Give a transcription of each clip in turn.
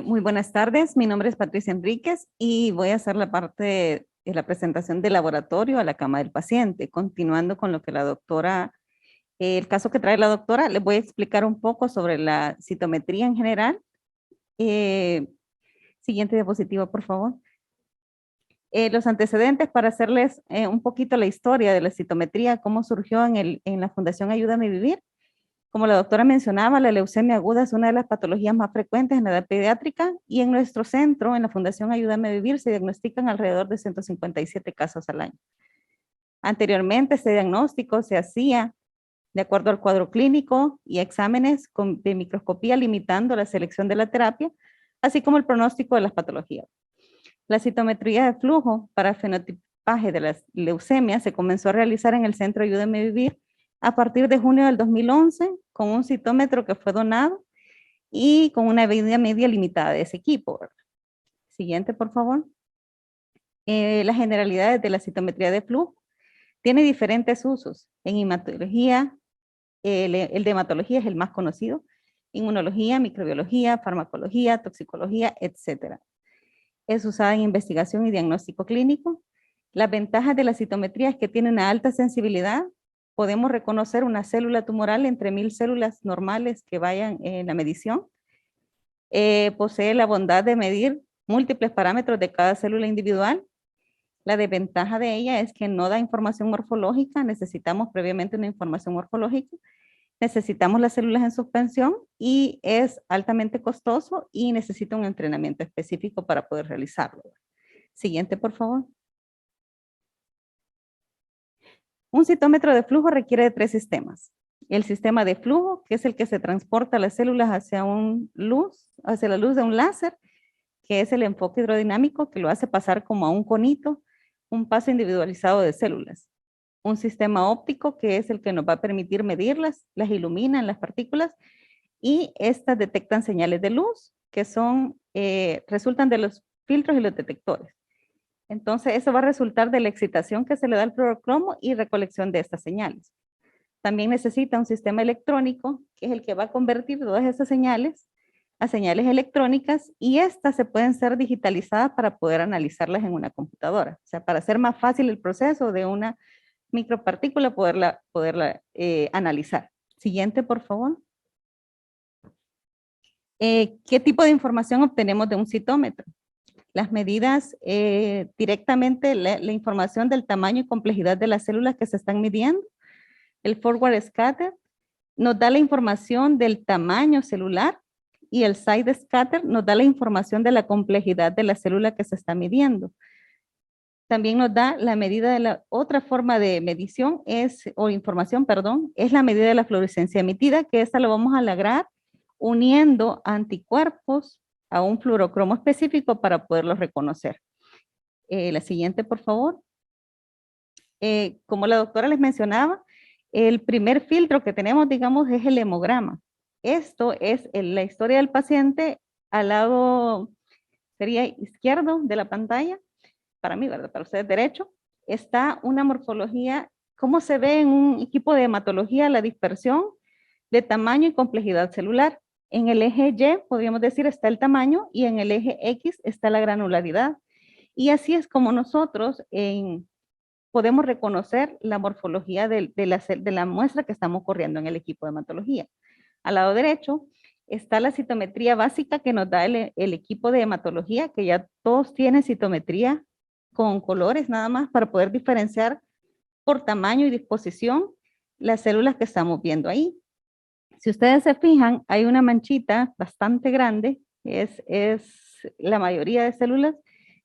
Muy buenas tardes, mi nombre es Patricia Enríquez y voy a hacer la parte de la presentación del laboratorio a la cama del paciente. Continuando con lo que la doctora, el caso que trae la doctora, les voy a explicar un poco sobre la citometría en general. Eh, Siguiente diapositiva, por favor. Los antecedentes para hacerles un poquito la historia de la citometría, cómo surgió en la Fundación Ayúdame a Vivir. Como la doctora mencionaba, la leucemia aguda es una de las patologías más frecuentes en la edad pediátrica y en nuestro centro, en la Fundación Ayúdame a Vivir, se diagnostican alrededor de 157 casos al año. Anteriormente, este diagnóstico se hacía de acuerdo al cuadro clínico y exámenes de microscopía limitando la selección de la terapia, así como el pronóstico de las patologías. La citometría de flujo para fenotipaje de las leucemias se comenzó a realizar en el Centro Ayúdame a Vivir a partir de junio del 2011 con un citómetro que fue donado y con una vida media limitada de ese equipo. Siguiente, por favor. Las generalidades de la citometría de flujo tiene diferentes usos. En hematología, el de hematología es el más conocido. Inmunología, microbiología, farmacología, toxicología, etc. Es usada en investigación y diagnóstico clínico. Las ventajas de la citometría es que tiene una alta sensibilidad. Podemos reconocer una célula tumoral entre 1000 células normales que vayan en la medición. Posee la bondad de medir múltiples parámetros de cada célula individual. La desventaja de ella es que no da información morfológica, necesitamos previamente una información morfológica, necesitamos las células en suspensión y es altamente costoso y necesita un entrenamiento específico para poder realizarlo. Siguiente, por favor. Un citómetro de flujo requiere de 3 sistemas. El sistema de flujo, que es el que se transporta las células hacia la luz de un láser, que es el enfoque hidrodinámico que lo hace pasar como a un conito, un paso individualizado de células. Un sistema óptico, que es el que nos va a permitir medirlas, las iluminan las partículas y estas detectan señales de luz que resultan de los filtros y los detectores. Entonces, eso va a resultar de la excitación que se le da al fluorocromo y recolección de estas señales. También necesita un sistema electrónico, que es el que va a convertir todas esas señales a señales electrónicas y estas se pueden ser digitalizadas para poder analizarlas en una computadora. O sea, para hacer más fácil el proceso de una micropartícula, poderla analizar. Siguiente, por favor. ¿Qué tipo de información obtenemos de un citómetro? Las medidas directamente, la información del tamaño y complejidad de las células que se están midiendo. El forward scatter nos da la información del tamaño celular y el side scatter nos da la información de la complejidad de la célula que se está midiendo. También nos da la medida de la otra forma de medición información, es la medida de la fluorescencia emitida, que esta lo vamos a lograr uniendo anticuerpos a un fluorocromo específico para poderlos reconocer. La siguiente, por favor. Como la doctora les mencionaba, el primer filtro que tenemos, digamos, es el hemograma. Esto es la historia del paciente al lado, sería izquierdo de la pantalla, para mí, ¿verdad? Para ustedes derecho, está una morfología, cómo se ve en un equipo de hematología la dispersión de tamaño y complejidad celular. En el eje Y, podríamos decir, está el tamaño y en el eje X está la granularidad. Y así es como nosotros podemos reconocer la morfología de la muestra que estamos corriendo en el equipo de hematología. Al lado derecho está la citometría básica que nos da el equipo de hematología, que ya todos tienen citometría con colores nada más para poder diferenciar por tamaño y disposición las células que estamos viendo ahí. Si ustedes se fijan, hay una manchita bastante grande, es la mayoría de células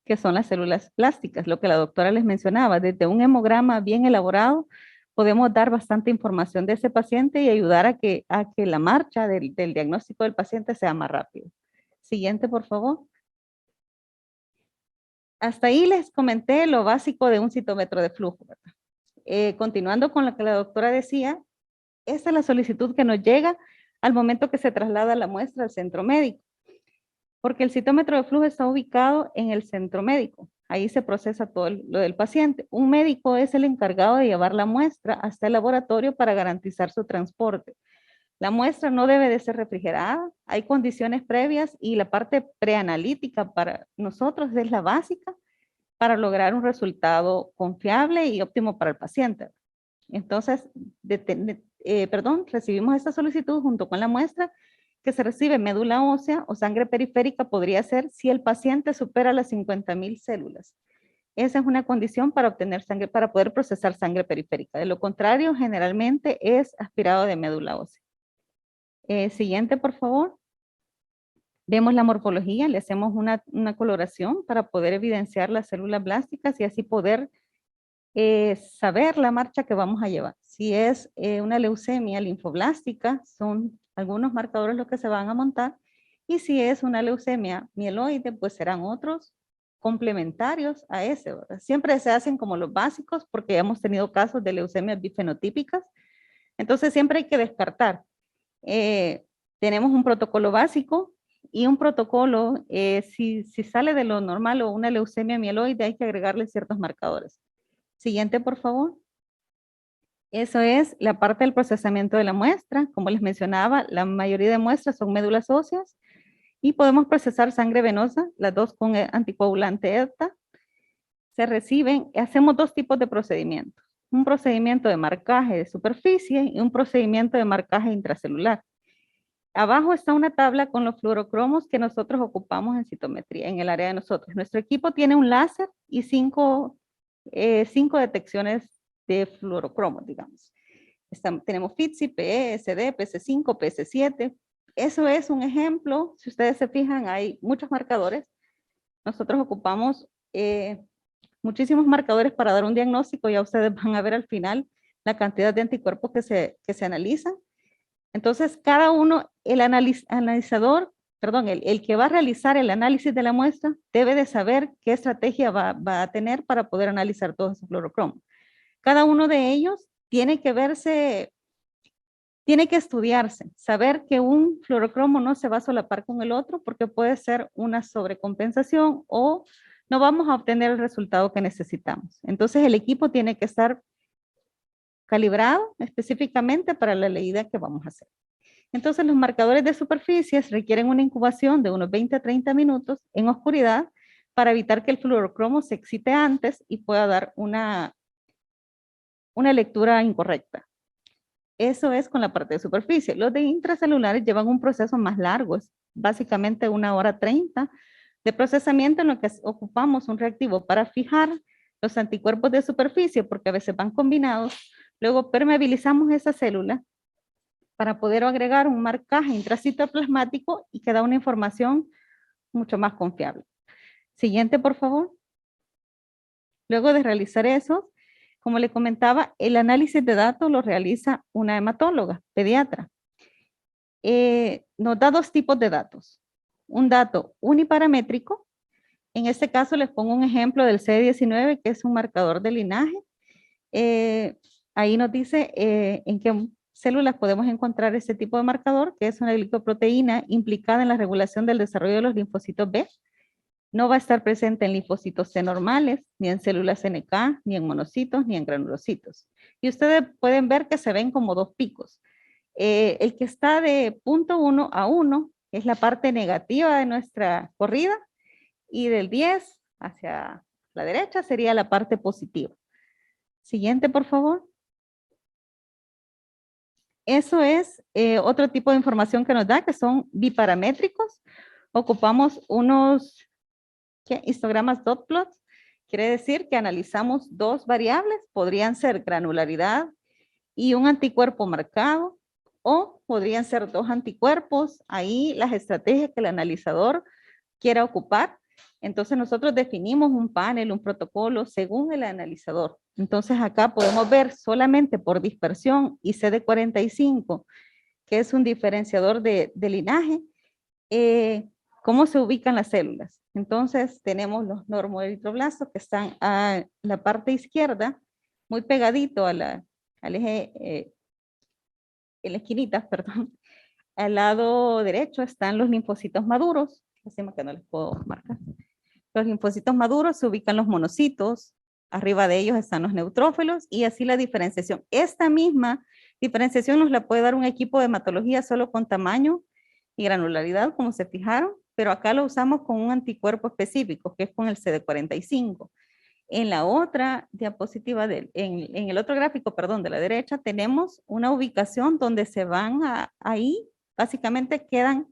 que son las células plásticas, lo que la doctora les mencionaba. Desde un hemograma bien elaborado, podemos dar bastante información de ese paciente y ayudar a que la marcha del diagnóstico del paciente sea más rápido. Siguiente, por favor. Hasta ahí les comenté lo básico de un citómetro de flujo. Continuando con lo que la doctora decía, esta es la solicitud que nos llega al momento que se traslada la muestra al centro médico, porque el citómetro de flujo está ubicado en el centro médico. Ahí se procesa todo lo del paciente. Un médico es el encargado de llevar la muestra hasta el laboratorio para garantizar su transporte. La muestra no debe de ser refrigerada, hay condiciones previas y la parte preanalítica para nosotros es la básica para lograr un resultado confiable y óptimo para el paciente. Entonces, recibimos esta solicitud junto con la muestra que se recibe médula ósea o sangre periférica podría ser si el paciente supera las 50,000 células. Esa es una condición para obtener sangre, para poder procesar sangre periférica. De lo contrario, generalmente es aspirado de médula ósea. Siguiente, por favor. Vemos la morfología, le hacemos una coloración para poder evidenciar las células blásticas y así poder saber la marcha que vamos a llevar. Si es una leucemia linfoblástica, son algunos marcadores los que se van a montar, y si es una leucemia mieloide, pues serán otros complementarios a ese, ¿verdad? Siempre se hacen como los básicos porque hemos tenido casos de leucemias bifenotípicas, entonces siempre hay que descartar. Tenemos un protocolo básico y un protocolo, si sale de lo normal o una leucemia mieloide, hay que agregarle ciertos marcadores. Siguiente, por favor. Eso es la parte del procesamiento de la muestra. Como les mencionaba, la mayoría de muestras son médulas óseas y podemos procesar sangre venosa, las dos con anticoagulante ETA. Se reciben, hacemos dos tipos de procedimientos. Un procedimiento de marcaje de superficie y un procedimiento de marcaje intracelular. Abajo está una tabla con los fluorocromos que nosotros ocupamos en citometría, en el área de nosotros. Nuestro equipo tiene un láser y cinco detecciones de fluorocromos, digamos. Tenemos FITSI, PE, SD, PC5, PC7. Eso es un ejemplo. Si ustedes se fijan, hay muchos marcadores. Nosotros ocupamos muchísimos marcadores para dar un diagnóstico. Ya ustedes van a ver al final la cantidad de anticuerpos que se analizan. Entonces, cada uno, el que va a realizar el análisis de la muestra debe de saber qué estrategia va a tener para poder analizar todos esos fluorocromos. Cada uno de ellos tiene que estudiarse, saber que un fluorocromo no se va a solapar con el otro porque puede ser una sobrecompensación o no vamos a obtener el resultado que necesitamos. Entonces, el equipo tiene que estar calibrado específicamente para la leída que vamos a hacer. Entonces, los marcadores de superficies requieren una incubación de unos 20 a 30 minutos en oscuridad para evitar que el fluorocromo se excite antes y pueda dar una lectura incorrecta. Eso es con la parte de superficie. Los de intracelulares llevan un proceso más largo, es básicamente 1 hora 30 de procesamiento en lo que ocupamos un reactivo para fijar los anticuerpos de superficie, porque a veces van combinados. Luego permeabilizamos esa célula para poder agregar un marcaje intracitoplasmático y que da una información mucho más confiable. Siguiente, por favor. Luego de realizar eso, como le comentaba, el análisis de datos lo realiza una hematóloga, pediatra. Nos da dos tipos de datos. Un dato uniparamétrico. En este caso les pongo un ejemplo del CD19, que es un marcador de linaje. Ahí nos dice en qué células podemos encontrar este tipo de marcador, que es una glicoproteína implicada en la regulación del desarrollo de los linfocitos B. No va a estar presente en linfocitos C normales, ni en células NK, ni en monocitos, ni en granulocitos. Y ustedes pueden ver que se ven como dos picos. El que está de 0.1 a 1 es la parte negativa de nuestra corrida y del 10 hacia la derecha sería la parte positiva. Siguiente, por favor. Eso es otro tipo de información que nos da, que son biparamétricos. Ocupamos unos histogramas dot plots. Quiere decir que analizamos dos variables, podrían ser granularidad y un anticuerpo marcado, o podrían ser dos anticuerpos. Ahí las estrategias que el analizador quiera ocupar. Entonces nosotros definimos un panel, un protocolo según el analizador. Entonces acá podemos ver solamente por dispersión y CD45, que es un diferenciador de linaje, cómo se ubican las células. Entonces tenemos los normoeritroblastos que están a la parte izquierda, muy pegadito al eje, en la esquinita, perdón. Al lado derecho están los linfocitos maduros, lástima que no les puedo marcar. Los linfocitos maduros se ubican los monocitos, arriba de ellos están los neutrófilos y así la diferenciación. Esta misma Diferenciación nos la puede dar un equipo de hematología solo con tamaño y granularidad, como se fijaron, pero acá lo usamos con un anticuerpo específico, que es con el CD45. En la otra diapositiva, en el otro gráfico, perdón, de la derecha, tenemos una ubicación donde se van ahí, básicamente quedan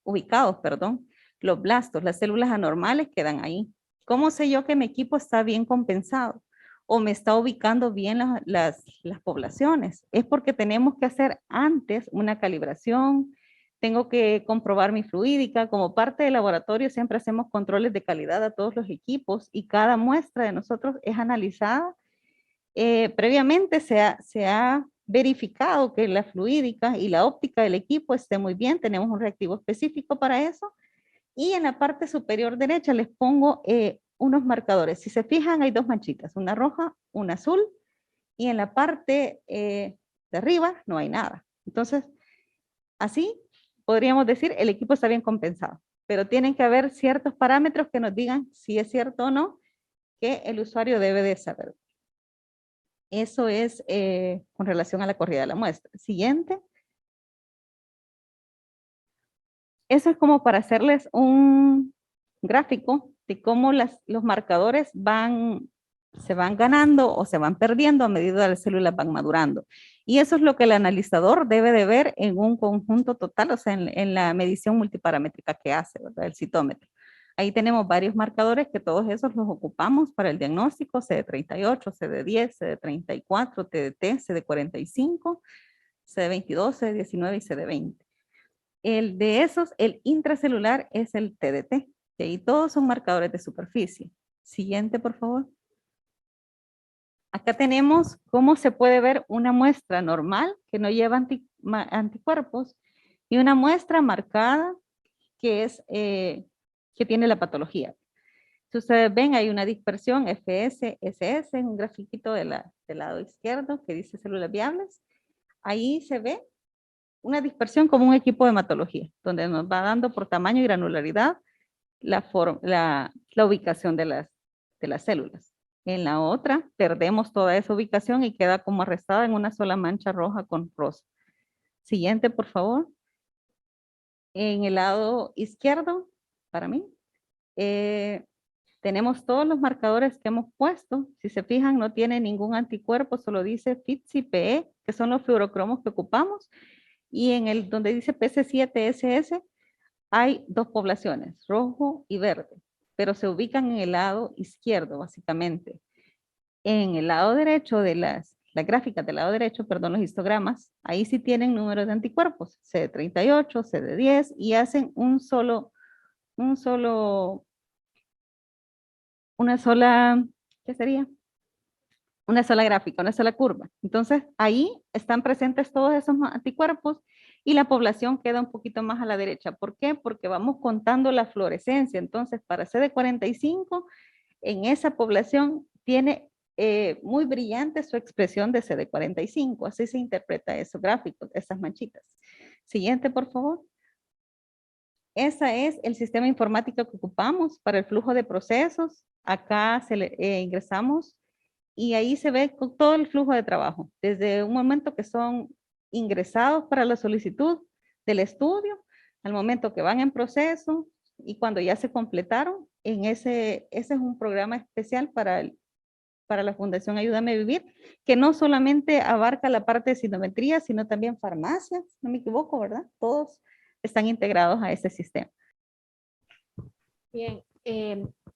ubicados, perdón, los blastos, las células anormales quedan ahí. ¿Cómo sé yo que mi equipo está bien compensado? ¿O me está ubicando bien las poblaciones? Es porque tenemos que hacer antes una calibración, tengo que comprobar mi fluídica. Como parte del laboratorio siempre hacemos controles de calidad a todos los equipos y cada muestra de nosotros es analizada. Previamente se ha verificado que la fluídica y la óptica del equipo esté muy bien. Tenemos un reactivo específico para eso. Y en la parte superior derecha les pongo unos marcadores. Si se fijan, hay dos manchitas, una roja, una azul. Y en la parte de arriba no hay nada. Entonces, así podríamos decir el equipo está bien compensado, pero tienen que haber ciertos parámetros que nos digan si es cierto o no que el usuario debe de saber. Eso es con relación a la corrida de la muestra. Siguiente. Eso es como para hacerles un gráfico de cómo los marcadores se van ganando o se van perdiendo a medida que las células van madurando. Y eso es lo que el analizador debe de ver en un conjunto total, o sea, en la medición multiparamétrica que hace, ¿verdad? El citómetro. Ahí tenemos varios marcadores que todos esos los ocupamos para el diagnóstico, CD38, CD10, CD34, TDT, CD45, CD22, CD19 y CD20. El de esos, el intracelular es el TDT. Y ahí todos son marcadores de superficie. Siguiente, por favor. Acá tenemos cómo se puede ver una muestra normal que no lleva anticuerpos y una muestra marcada que que tiene la patología. Si ustedes ven, hay una dispersión FS, SS, en un grafiquito del lado izquierdo que dice células viables. Ahí se ve una dispersión como un equipo de hematología, donde nos va dando por tamaño y granularidad la ubicación de las células. En la otra, perdemos toda esa ubicación y queda como arrestada en una sola mancha roja con rosa. Siguiente, por favor. En el lado izquierdo, para mí, tenemos todos los marcadores que hemos puesto. Si se fijan, no tiene ningún anticuerpo, solo dice FITS-PE, que son los fluorocromos que ocupamos. Y en el donde dice PC7SS, hay dos poblaciones, rojo y verde, pero se ubican en el lado izquierdo, básicamente. En el lado derecho de las gráficas del lado derecho, perdón, los histogramas, ahí sí tienen números de anticuerpos, CD38, CD10, y hacen una sola, ¿qué sería? Una sola gráfica, una sola curva. Entonces, ahí están presentes todos esos anticuerpos y la población queda un poquito más a la derecha. ¿Por qué? Porque vamos contando la fluorescencia. Entonces, para CD45, en esa población tiene muy brillante su expresión de CD45. Así se interpreta esos gráficos, esas manchitas. Siguiente, por favor. Ese es el sistema informático que ocupamos para el flujo de procesos. Acá ingresamos y ahí se ve todo el flujo de trabajo, desde un momento que son ingresados para la solicitud del estudio, al momento que van en proceso y cuando ya se completaron, ese es un programa especial para la Fundación Ayúdame a Vivir, que no solamente abarca la parte de sinometría, sino también farmacias, no me equivoco, ¿verdad? Todos están integrados a ese sistema. Bien,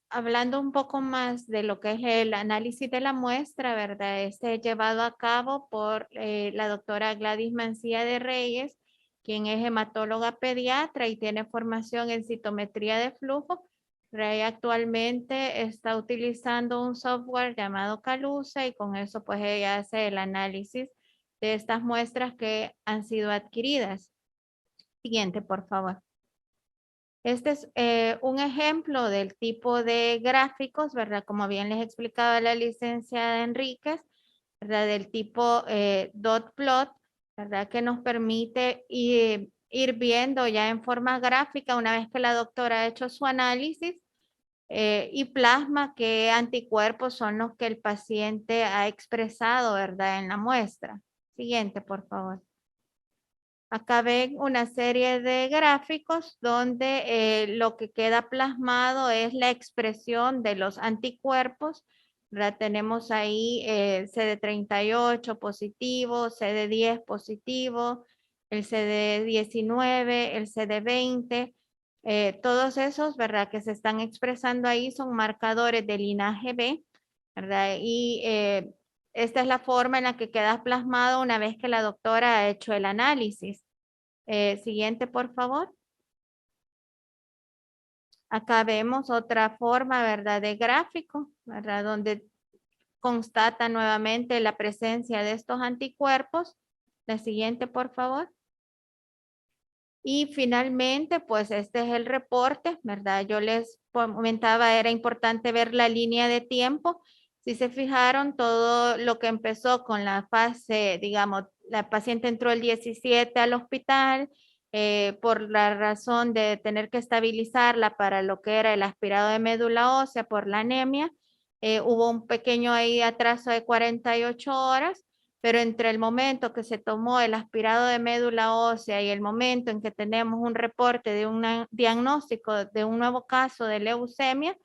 hablando un poco más de lo que es el análisis de la muestra, ¿verdad? Este es llevado a cabo por la doctora Gladys Mancía de Reyes, quien es hematóloga pediatra y tiene formación en citometría de flujo. Rey actualmente está utilizando un software llamado Calusa y con eso pues ella hace el análisis de estas muestras que han sido adquiridas. Siguiente, por favor. Este es un ejemplo del tipo de gráficos, ¿verdad? Como bien les explicaba la licenciada Enríquez, ¿verdad? Del tipo dot plot, ¿verdad? Que nos permite ir viendo ya en forma gráfica una vez que la doctora ha hecho su análisis y plasma qué anticuerpos son los que el paciente ha expresado, ¿verdad? En la muestra. Siguiente, por favor. Acá ven una serie de gráficos donde lo que queda plasmado es la expresión de los anticuerpos. ¿Verdad? Tenemos ahí CD38 positivo, CD10 positivo, el CD19, el CD20. Todos esos, ¿verdad? Que se están expresando ahí son marcadores del linaje B, ¿verdad? Y esta es la forma en la que queda plasmado una vez que la doctora ha hecho el análisis. Siguiente, por favor. Acá vemos otra forma, ¿verdad? De gráfico, ¿verdad? Donde constata nuevamente la presencia de estos anticuerpos. La siguiente, por favor. Y finalmente, pues este es el reporte, ¿verdad? Yo les comentaba, era importante ver la línea de tiempo. Si se fijaron, todo lo que empezó con la fase, digamos, la paciente entró el 17 al hospital por la razón de tener que estabilizarla para lo que era el aspirado de médula ósea por la anemia. Hubo un pequeño ahí atraso de 48 horas, pero entre el momento que se tomó el aspirado de médula ósea y el momento en que tenemos un reporte de un diagnóstico de un nuevo caso de leucemia,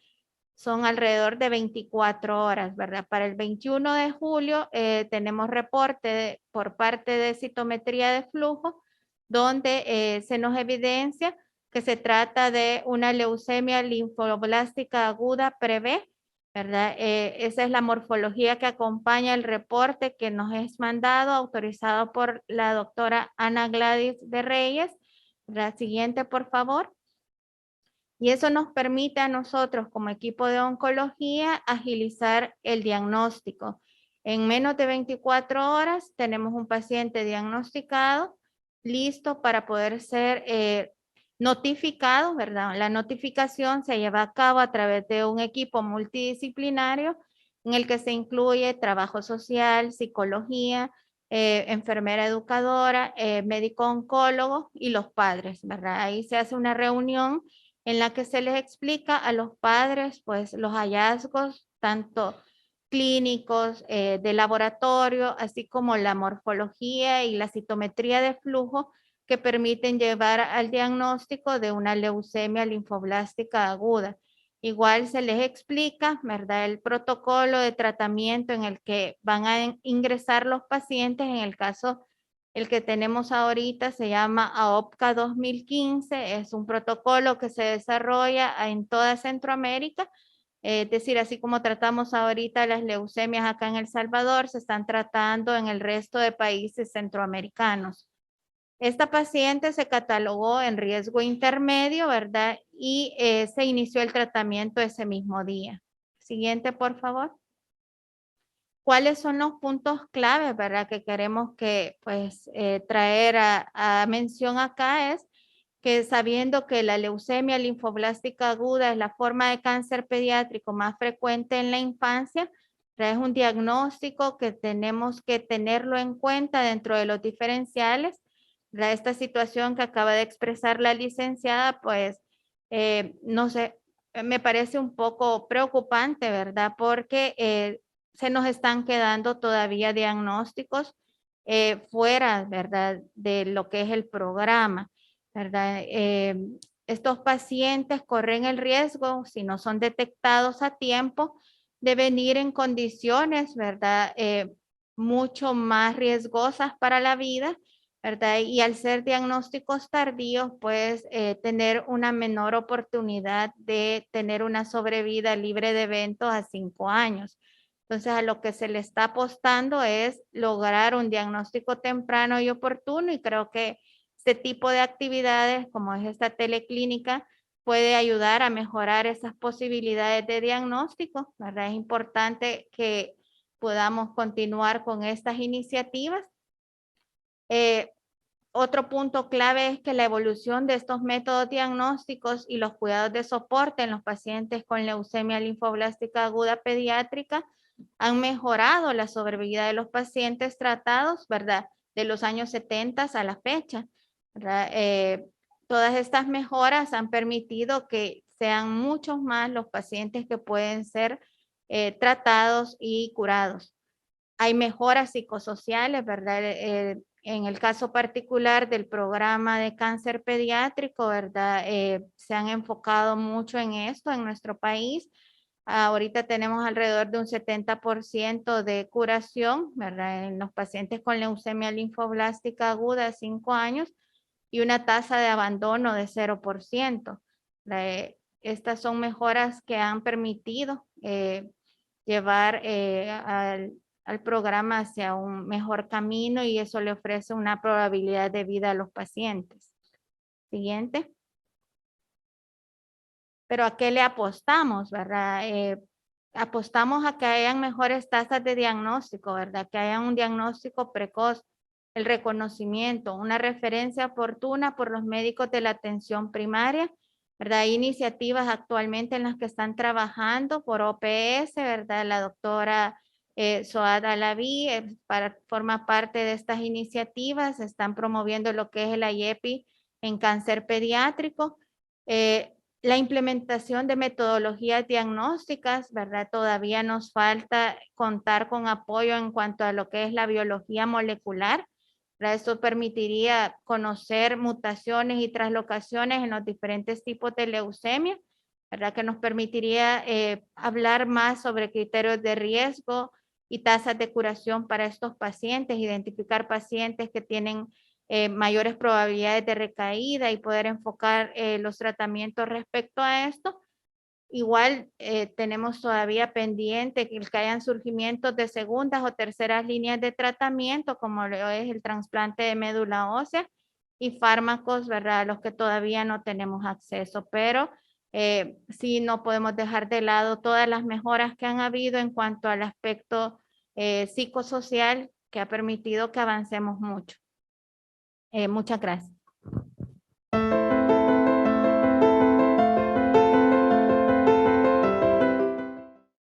son alrededor de 24 horas, ¿verdad? Para el 21 de julio tenemos reporte por parte de citometría de flujo, donde se nos evidencia que se trata de una leucemia linfoblástica aguda pre-B, ¿verdad? Esa es la morfología que acompaña el reporte que nos es mandado, autorizado por la doctora Ana Gladys de Reyes. La siguiente, por favor. Y eso nos permite a nosotros como equipo de oncología agilizar el diagnóstico. En menos de 24 horas tenemos un paciente diagnosticado, listo para poder ser notificado, ¿verdad? La notificación se lleva a cabo a través de un equipo multidisciplinario en el que se incluye trabajo social, psicología, enfermera educadora, médico oncólogo y los padres, ¿verdad? Ahí se hace una reunión en la que se les explica a los padres pues los hallazgos tanto clínicos, de laboratorio, así como la morfología y la citometría de flujo que permiten llevar al diagnóstico de una leucemia linfoblástica aguda. Igual se les explica, ¿verdad? El protocolo de tratamiento en el que van a ingresar los pacientes en el caso. El que tenemos ahorita se llama AOPCA 2015, es un protocolo que se desarrolla en toda Centroamérica, es decir, así como tratamos ahorita las leucemias acá en El Salvador, se están tratando en el resto de países centroamericanos. Esta paciente se catalogó en riesgo intermedio, ¿verdad? Y se inició el tratamiento ese mismo día. Siguiente, por favor. ¿Cuáles son los puntos claves, verdad, que queremos que, pues, traer a mención acá? Es que sabiendo que la leucemia linfoblástica aguda es la forma de cáncer pediátrico más frecuente en la infancia, es un diagnóstico que tenemos que tenerlo en cuenta dentro de los diferenciales. Esta situación que acaba de expresar la licenciada, pues, no sé, me parece un poco preocupante, ¿verdad? Porque se nos están quedando todavía diagnósticos fuera, ¿verdad? De lo que es el programa, ¿verdad? Estos pacientes corren el riesgo, si no son detectados a tiempo, de venir en condiciones, ¿verdad? Mucho más riesgosas para la vida, ¿verdad? Y al ser diagnósticos tardíos, pues tener una menor oportunidad de tener una sobrevida libre de eventos a 5 años. Entonces, a lo que se le está apostando es lograr un diagnóstico temprano y oportuno, y creo que este tipo de actividades, como es esta teleclínica, puede ayudar a mejorar esas posibilidades de diagnóstico, ¿verdad? Es importante que podamos continuar con estas iniciativas. Otro punto clave es que la evolución de estos métodos diagnósticos y los cuidados de soporte en los pacientes con leucemia linfoblástica aguda pediátrica han mejorado la sobrevida de los pacientes tratados, ¿verdad? De los años 70 a la fecha, ¿verdad? Todas estas mejoras han permitido que sean muchos más los pacientes que pueden ser tratados y curados. hay mejoras psicosociales, ¿verdad? En el caso particular del programa de cáncer pediátrico, ¿verdad? Se han enfocado mucho en esto en nuestro país. Ahorita tenemos alrededor de un 70% de curación, ¿verdad? En los pacientes con leucemia linfoblástica aguda de 5 años y una tasa de abandono de 0%. Estas son mejoras que han permitido llevar al programa hacia un mejor camino y eso le ofrece una probabilidad de vida a los pacientes. Siguiente. Pero ¿a qué le apostamos, verdad? Apostamos a que hayan mejores tasas de diagnóstico, ¿verdad? Que haya un diagnóstico precoz, el reconocimiento, una referencia oportuna por los médicos de la atención primaria, ¿verdad? Hay iniciativas actualmente en las que están trabajando por OPS, ¿verdad? La doctora Soad Alaví forma parte de estas iniciativas, están promoviendo lo que es el IEPI en cáncer pediátrico. La implementación de metodologías diagnósticas, ¿verdad? Todavía nos falta contar con apoyo en cuanto a lo que es la biología molecular. ¿Verdad? Esto permitiría conocer mutaciones y translocaciones en los diferentes tipos de leucemia, ¿verdad? Que nos permitiría hablar más sobre criterios de riesgo y tasas de curación para estos pacientes, identificar pacientes que tienen mayores probabilidades de recaída y poder enfocar los tratamientos respecto a esto. Igual tenemos todavía pendiente que hayan surgimientos de segundas o terceras líneas de tratamiento, como lo es el trasplante de médula ósea y fármacos, ¿verdad? A los que todavía no tenemos acceso, pero sí no podemos dejar de lado todas las mejoras que han habido en cuanto al aspecto psicosocial que ha permitido que avancemos mucho. Muchas gracias.